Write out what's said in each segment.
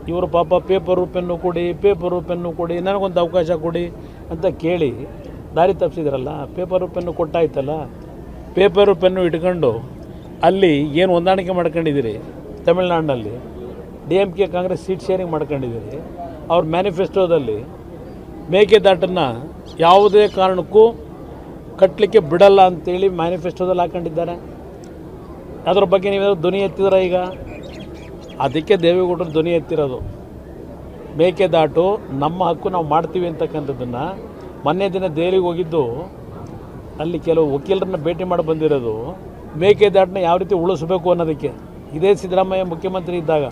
ಇವರು ಪಾಪ paper pen ಕೊಡಿ ನನಗೊಂದು ಅವಕಾಶ ಕೊಡಿ ಅಂತ ಕೇಳಿ ದಾರಿ ತಪ್ಪಿಸಿದ್ರಲ್ಲ. ಪೇಪರು ಪೆನ್ನು ಕೊಟ್ಟಾಯ್ತಲ್ಲ, ಪೇಪರು ಪೆನ್ನು ಇಟ್ಕೊಂಡು ಅಲ್ಲಿ ಏನು ಹೊಂದಾಣಿಕೆ ಮಾಡ್ಕೊಂಡಿದ್ದೀರಿ ತಮಿಳ್ನಾಡಿನಲ್ಲಿ DMK ಕಾಂಗ್ರೆಸ್ ಸೀಟ್ ಶೇರಿಂಗ್ ಮಾಡ್ಕೊಂಡಿದ್ದೀರಿ. ಅವ್ರ ಮ್ಯಾನಿಫೆಸ್ಟೋದಲ್ಲಿ ಮೇಕೆದಾಟನ್ನು ಯಾವುದೇ ಕಾರಣಕ್ಕೂ ಕಟ್ಟಲಿಕ್ಕೆ ಬಿಡಲ್ಲ ಅಂತೇಳಿ ಮ್ಯಾನಿಫೆಸ್ಟೋದಲ್ಲಿ ಹಾಕೊಂಡಿದ್ದಾರೆ. ಅದರ ಬಗ್ಗೆ ನೀವೇನಾದ್ರು ಧ್ವನಿ ಎತ್ತಿದ್ರ? ಈಗ ಅದಕ್ಕೆ ದೇವೇಗೌಡರು ಧ್ವನಿ ಎತ್ತಿರೋದು. ಮೇಕೆದಾಟು ನಮ್ಮ ಹಕ್ಕು, ನಾವು ಮಾಡ್ತೀವಿ ಅಂತಕ್ಕಂಥದ್ದನ್ನು ಮೊನ್ನೆ ದಿನ ದೆಹಲಿಗೆ ಹೋಗಿದ್ದು ಅಲ್ಲಿ ಕೆಲವು ವಕೀಲರನ್ನ ಭೇಟಿ ಮಾಡಿ ಬಂದಿರೋದು ಮೇಕೆದಾಟನ್ನ ಯಾವ ರೀತಿ ಉಳಿಸ್ಬೇಕು ಅನ್ನೋದಕ್ಕೆ. ಇದೇ ಸಿದ್ದರಾಮಯ್ಯ ಮುಖ್ಯಮಂತ್ರಿ ಇದ್ದಾಗ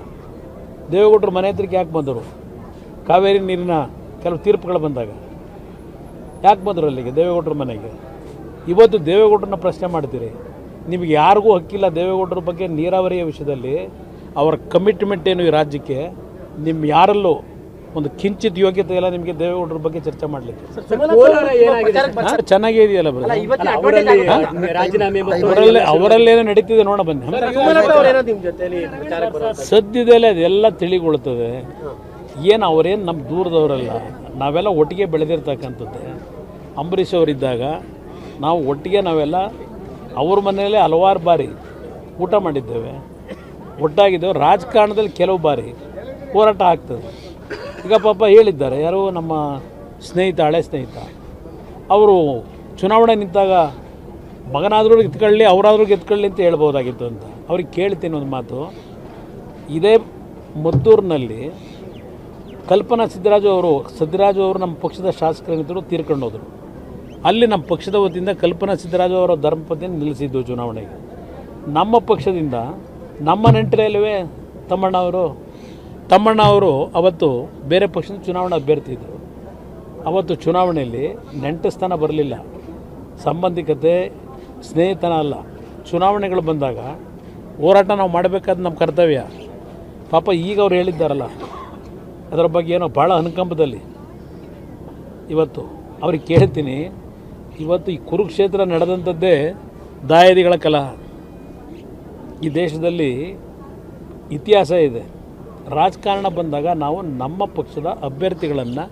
ದೇವೇಗೌಡರು ಮನೆ ಹತ್ರಕ್ಕೆ ಯಾಕೆ ಬಂದರು? ಕಾವೇರಿ ನೀರಿನ ಕೆಲವು ತೀರ್ಪುಗಳು ಬಂದಾಗ ಯಾಕೆ ಬಂದರು ಅಲ್ಲಿಗೆ ದೇವೇಗೌಡರ ಮನೆಗೆ? ಇವತ್ತು ದೇವೇಗೌಡರನ್ನ ಪ್ರಶ್ನೆ ಮಾಡ್ತೀರಿ. ನಿಮಗೆ ಯಾರಿಗೂ ಹಕ್ಕಿಲ್ಲ ದೇವೇಗೌಡರ ಬಗ್ಗೆ ನೀರಾವರಿಯ ವಿಷಯದಲ್ಲಿ. ಅವರ ಕಮಿಟ್ಮೆಂಟ್ ಏನು ಈ ರಾಜ್ಯಕ್ಕೆ? ನಿಮ್ಮ ಯಾರಲ್ಲೂ ಒಂದು ಕಿಂಚಿತ್ ಯೋಗ್ಯತೆ ಇಲ್ಲ ನಿಮಗೆ ದೇವೇಗೌಡರ ಬಗ್ಗೆ ಚರ್ಚೆ ಮಾಡಲಿಕ್ಕೆ. ಚೆನ್ನಾಗೇ ಇದೆಯಲ್ಲ ಅವರಲ್ಲೇನೋ ನಡೀತಿದೆ ನೋಡ ಬನ್ನಿ. ಸದ್ಯದಲ್ಲೇ ಅದೆಲ್ಲ ತಿಳಿಗೊಳ್ತದೆ. ಏನು ಅವರೇನು ನಮ್ಮ ದೂರದವರಲ್ಲ, ನಾವೆಲ್ಲ ಒಟ್ಟಿಗೆ ಬೆಳೆದಿರ್ತಕ್ಕಂಥದ್ದೇ. ಅಂಬರೀಷ್ ಅವರಿದ್ದಾಗ ನಾವು ಒಟ್ಟಿಗೆ ನಾವೆಲ್ಲ ಅವ್ರ ಮನೆಯಲ್ಲೇ ಹಲವಾರು ಬಾರಿ ಊಟ ಮಾಡಿದ್ದೇವೆ, ಒಟ್ಟಾಗಿದ್ದೇವೆ. ರಾಜಕಾರಣದಲ್ಲಿ ಕೆಲವು ಬಾರಿ ಹೋರಾಟ ಆಗ್ತದೆ. ಈಗ ಪಾಪ ಹೇಳಿದ್ದಾರೆ ಯಾರು ನಮ್ಮ ಸ್ನೇಹಿತ, ಹಳೆ ಸ್ನೇಹಿತ, ಅವರು ಚುನಾವಣೆ ನಿಂತಾಗ ಮಗನಾದರೂ ಗೆದ್ಕೊಳ್ಳಿ ಅವರಾದರೂ ಗೆದ್ಕೊಳ್ಳಿ ಅಂತ ಹೇಳ್ಬೋದಾಗಿತ್ತು ಅಂತ. ಅವ್ರಿಗೆ ಕೇಳ್ತೀನಿ ಒಂದು ಮಾತು. ಇದೇ ಮದ್ದೂರಿನಲ್ಲಿ ಕಲ್ಪನಾ ಸಿದ್ದರಾಜು ಅವರು ನಮ್ಮ ಪಕ್ಷದ ಶಾಸಕರಿದ್ದರು, ತೀರ್ಕೊಂಡು ಹೋದರು. ಅಲ್ಲಿ ನಮ್ಮ ಪಕ್ಷದ ವತಿಯಿಂದ ಕಲ್ಪನಾ ಸಿದ್ದರಾಜು ಅವರ ಧರ್ಮಪತಿಯನ್ನು ನಿಲ್ಲಿಸಿದ್ದು ಚುನಾವಣೆಗೆ. ನಮ್ಮ ಪಕ್ಷದಿಂದ ನಮ್ಮ ನೆಂಟರಲ್ಲವೇ ತಮ್ಮಣ್ಣ ಅವರು ಅವತ್ತು ಬೇರೆ ಪಕ್ಷದ ಚುನಾವಣಾ ಅಭ್ಯರ್ಥಿ ಇದ್ದರು. ಅವತ್ತು ಚುನಾವಣೆಯಲ್ಲಿ ನೆಂಟಸ್ಥಾನ ಬರಲಿಲ್ಲ, ಸಂಬಂಧಿಕತೆ ಸ್ನೇಹಿತನ ಅಲ್ಲ. ಚುನಾವಣೆಗಳು ಬಂದಾಗ ಹೋರಾಟ ನಾವು ಮಾಡಬೇಕಾದ ನಮ್ಮ ಕರ್ತವ್ಯ. ಪಾಪ ಈಗ ಅವ್ರು ಹೇಳಿದ್ದಾರಲ್ಲ ಅದರ ಬಗ್ಗೆ ಏನೋ ಭಾಳ ಅನುಕಂಪದಲ್ಲಿ ಇವತ್ತು ಅವ್ರಿಗೆ ಕೇಳ್ತೀನಿ. ಇವತ್ತು ಈ ಕುರುಕ್ಷೇತ್ರ ನಡೆದಂಥದ್ದೇ ದಾಯಾದಿಗಳ ಕಲಹ. ಈ ದೇಶದಲ್ಲಿ ಇತಿಹಾಸ ಇದೆ. ರಾಜಕಾರಣ ಬಂದಾಗ ನಾವು ನಮ್ಮ ಪಕ್ಷದ ಅಭ್ಯರ್ಥಿಗಳನ್ನು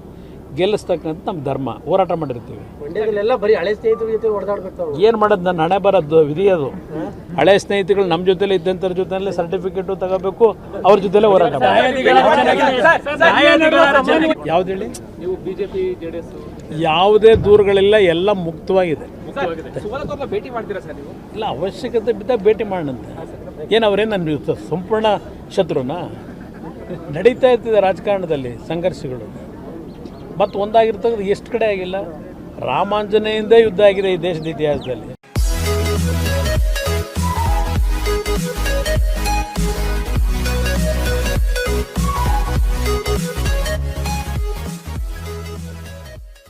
ಗೆಲ್ಲಿಸ್ತಕ್ಕಂಥ ನಮ್ಮ ಧರ್ಮ. ಹೋರಾಟ ಮಾಡಿರ್ತೀವಿ. ಏನು ಮಾಡೋದು? ನನ್ನ ಹಣೆ ಬರೋದು ವಿಧಿ ಅದು. ಹಳೆ ಸ್ನೇಹಿತಗಳು ನಮ್ಮ ಜೊತೆಲಿ ಇದ್ದಂಥವ್ರ ಜೊತೆಲೇ ಸರ್ಟಿಫಿಕೇಟು ತಗೋಬೇಕು, ಅವ್ರ ಜೊತೆಲೇ ಹೋರಾಟ ಯಾವ್ದು ಹೇಳಿ? ನೀವು BJP JDS ಯಾವುದೇ ದೂರುಗಳಿಲ್ಲ, ಎಲ್ಲ ಮುಕ್ತವಾಗಿದೆ. ಇಲ್ಲ, ಅವಶ್ಯಕತೆ ಬಿದ್ದಾಗ ಭೇಟಿ ಮಾಡೋಣಂತೆ. ಏನು ಅವರೇ ನನ್ನ ಸಂಪೂರ್ಣ ಶತ್ರುನಾ? ನಡೀತಾ ಇರ್ತಿದೆ ರಾಜಕಾರಣದಲ್ಲಿ ಸಂಘರ್ಷಗಳು. ಮತ್ತು ಒಂದಾಗಿರ್ತಕ್ಕಂಥ ಎಷ್ಟು ಕಡೆ ಆಗಿಲ್ಲ. ರಾಮಾಂಜನೆಯಿಂದ ಯುದ್ಧ ಆಗಿದೆ ಈ ದೇಶದ ಇತಿಹಾಸದಲ್ಲಿ.